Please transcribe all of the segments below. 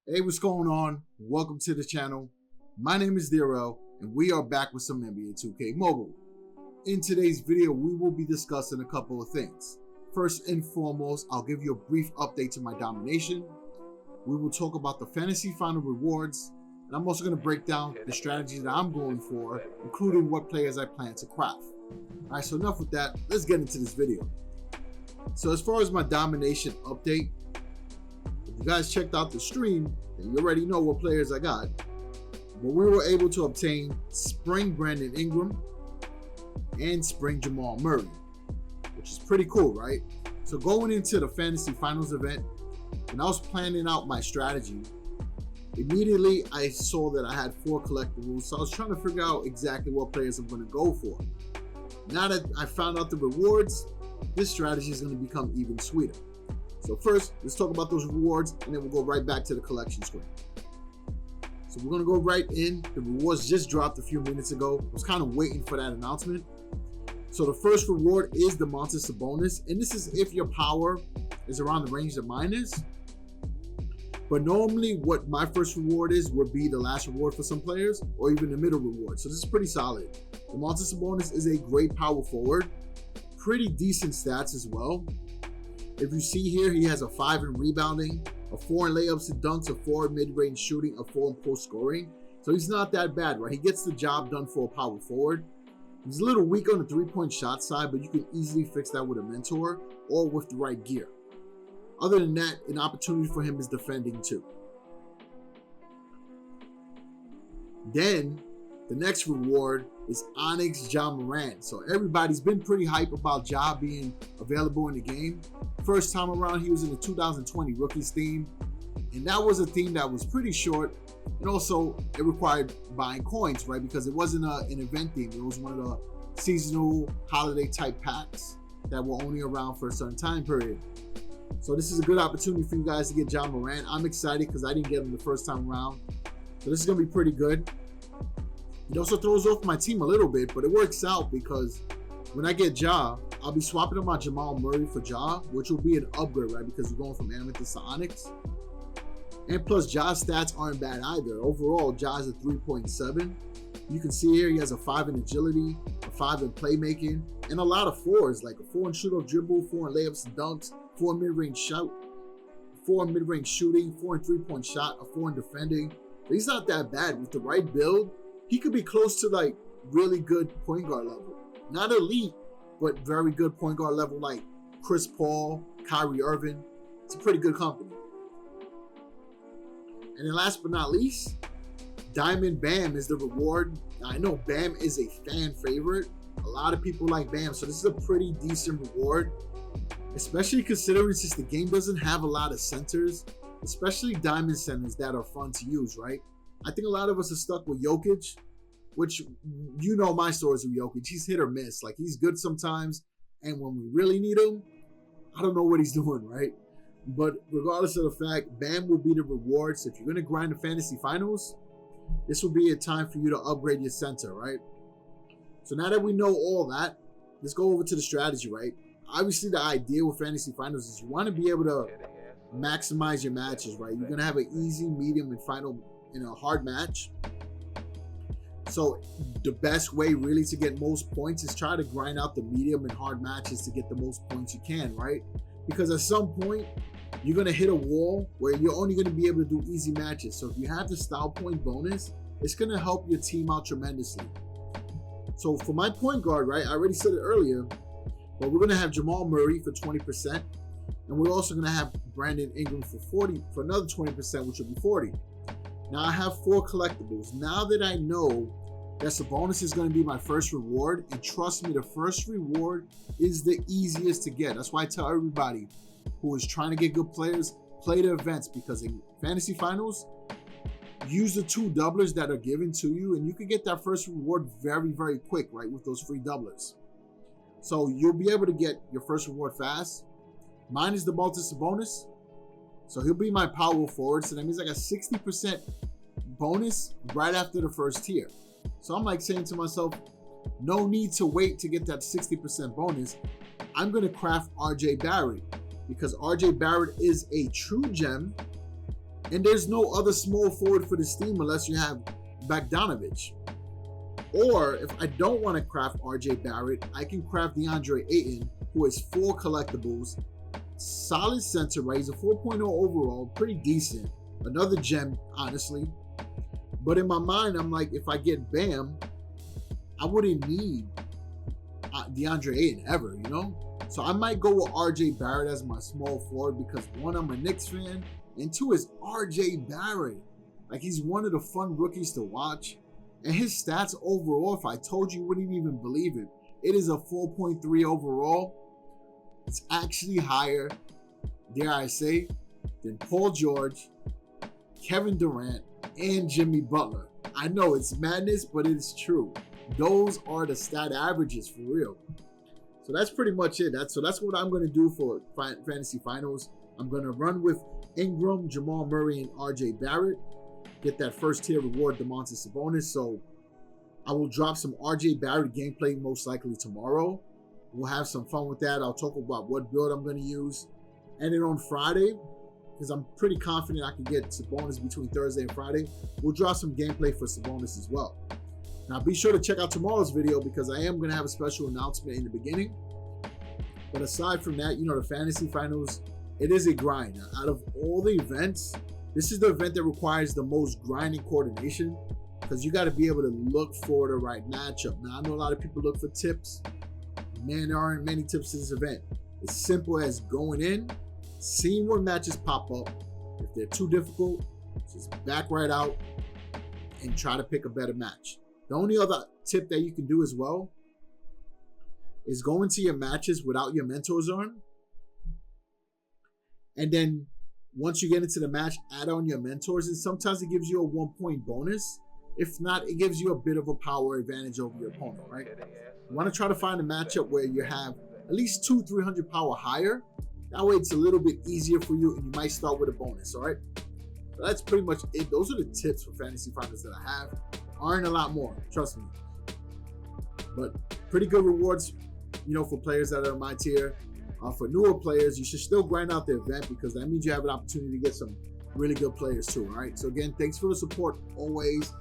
Hey, what's going on? Welcome to the channel. My name is DaReal, and we are back with some NBA 2K Mobile. In today's video, we will be discussing a couple of things. First and foremost, I'll give you a brief update to My Domination. We will talk about the fantasy final rewards, and I'm also going to break down the strategies that I'm going for, including what players I plan to craft. Alright, so enough with that, let's get into this video. So as far as My Domination update, if you guys checked out the stream, then you already know what players I got. But we were able to obtain Spring Brandon Ingram and Spring Jamal Murray, which is pretty cool, right? So going into the Fantasy Finals event, when I was planning out my strategy, immediately I saw that I had 4 collectibles, so I was trying to figure out exactly what players I'm going to go for. Now that I found out the rewards, this strategy is going to become even sweeter. So first, let's talk about those rewards, and then we'll go right back to the collection screen. So we're going to go right in. The rewards just dropped a few minutes ago. I was kind of waiting for that announcement. So the first reward is Damontas Sabonis, and this is if your power is around the range that mine is. But normally what my first reward is would be the last reward for some players, or even the middle reward. So this is pretty solid. Damontas Sabonis is a great power forward. Pretty decent stats as well. If you see here, he has a 5 in rebounding, a 4 in layups and dunks, a 4 in mid-range shooting, a 4 in post scoring. So he's not that bad, right? He gets the job done for a power forward. He's a little weak on the 3-point shot side, but you can easily fix that with a mentor or with the right gear. Other than that, an opportunity for him is defending too. Then, the next reward is Onyx Morant. So everybody's been pretty hype about Ja being available in the game. First time around, he was in the 2020 Rookies theme, and that was a theme that was pretty short, and also it required buying coins, right? Because it wasn't an event theme. It was one of the seasonal holiday type packs that were only around for a certain time period. So this is a good opportunity for you guys to get Ja Morant. I'm excited because I didn't get him the first time around. So this is going to be pretty good. It also throws off my team a little bit, but it works out because when I get Ja, I'll be swapping out my Jamal Murray for Ja, which will be an upgrade, right? Because we're going from Amethyst to Onyx. And plus, Ja's stats aren't bad either. Overall, Ja is a 3.7. You can see here he has a 5 in agility, a 5 in playmaking, and a lot of 4s, like a 4 in shoot-off dribble, 4 in layups and dunks, 4 in mid-range shout, 4 in mid-range shooting, 4 in 3-point shot, a 4 in defending. But he's not that bad. With the right build, he could be close to like really good point guard level. Not elite, but very good point guard level like Chris Paul, Kyrie Irving. It's a pretty good company. And then last but not least, Diamond Bam is the reward. Now, I know Bam is a fan favorite. A lot of people like Bam, so this is a pretty decent reward, especially considering since the game doesn't have a lot of centers, especially diamond centers that are fun to use, right? I think a lot of us are stuck with Jokic, which, you know my stories with Jokic. He's hit or miss. Like, he's good sometimes, and when we really need him, I don't know what he's doing, right? But regardless of the fact, Bam will be the reward. So if you're going to grind the fantasy finals, this will be a time for you to upgrade your center, right? So now that we know all that, let's go over to the strategy, right? Obviously, the idea with fantasy finals is you want to be able to maximize your matches, right? You're going to have an easy, medium, and final in a hard match. So the best way really to get most points is try to grind out the medium and hard matches to get the most points you can, right? Because at some point, you're going to hit a wall where you're only going to be able to do easy matches. So if you have the style point bonus, it's going to help your team out tremendously. So for my point guard, right, I already said it earlier, but we're going to have Jamal Murray for 20%. And we're also going to have Brandon Ingram for another 20%, which will be 40. Now I have 4 collectibles. Now that I know that Sabonis is going to be my first reward, and trust me, the first reward is the easiest to get. That's why I tell everybody who is trying to get good players, play the events, because in fantasy finals, use the 2 doublers that are given to you, and you can get that first reward very, very quick, right, with those free doublers. So you'll be able to get your first reward fast. Mine is the Damontas Sabonis. So he'll be my power forward. So that means I got 60% bonus right after the first tier. So I'm like saying to myself, no need to wait to get that 60% bonus. I'm going to craft RJ Barrett because RJ Barrett is a true gem And there's no other small forward for this team unless you have Bogdanovic. Or if I don't want to craft RJ Barrett, I can craft DeAndre Ayton, who is 4 collectibles, solid center, right? He's a 4.0 overall, pretty decent. Another gem, honestly. But in my mind, I'm like, if I get Bam, I wouldn't need DeAndre Ayton ever, you know? So I might go with RJ Barrett as my small forward because 1, I'm a Knicks fan, and 2 is RJ Barrett. Like, he's one of the fun rookies to watch. And his stats overall, if I told you, you wouldn't even believe it. It is a 4.3 overall. It's actually higher, dare I say, than Paul George, Kevin Durant, and Jimmy Butler. I know it's madness, but it is true. Those are the stat averages for real. So that's pretty much it. That's what I'm going to do for Fantasy Finals. I'm going to run with Ingram, Jamal Murray, and RJ Barrett. Get that first tier reward, Damontas Sabonis. So I will drop some RJ Barrett gameplay most likely tomorrow. We'll have some fun with that. I'll talk about what build I'm going to use. And then on Friday, because I'm pretty confident I can get Sabonis between Thursday and Friday, we'll drop some gameplay for Sabonis as well. Now be sure to check out tomorrow's video because I am going to have a special announcement in the beginning. But aside from that, you know, the Fantasy Finals, it is a grind. Now, out of all the events, this is the event that requires the most grinding coordination because you got to be able to look for the right matchup. Now, I know a lot of people look for tips. Man, there aren't many tips to this event. It's simple as going in, seeing what matches pop up. If they're too difficult, just back right out and try to pick a better match. The only other tip that you can do as well is go into your matches without your mentors on. And then once you get into the match, add on your mentors. And sometimes it gives you a 1-point bonus. If not, it gives you a bit of a power advantage over your opponent, right? You want to try to find a matchup where you have at least 200-300 power higher. That way it's a little bit easier for you and you might start with a bonus, all right? So that's pretty much it. Those are the tips for Fantasy Finals that I have. Aren't a lot more, trust me. But pretty good rewards, you know, for players that are in my tier. For newer players, you should still grind out the event because that means you have an opportunity to get some really good players too, all right? So again, thanks for the support always.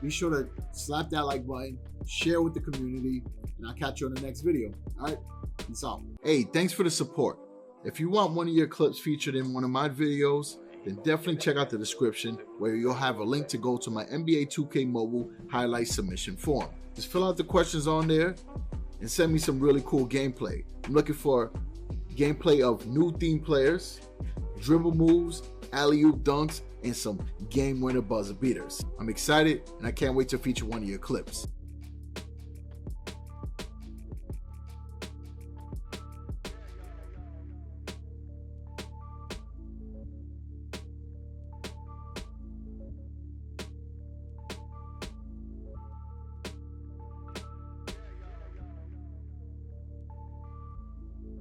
Be sure to slap that like button, share with the community, and I'll catch you on the next video, all right? Peace out. Hey, thanks for the support. If you want one of your clips featured in one of my videos, then definitely check out the description where you'll have a link to go to my NBA 2K Mobile highlight submission form. Just fill out the questions on there and send me some really cool gameplay. I'm looking for gameplay of new theme players, dribble moves, alley-oop dunks, and some game winner buzzer beaters. I'm excited and I can't wait to feature one of your clips.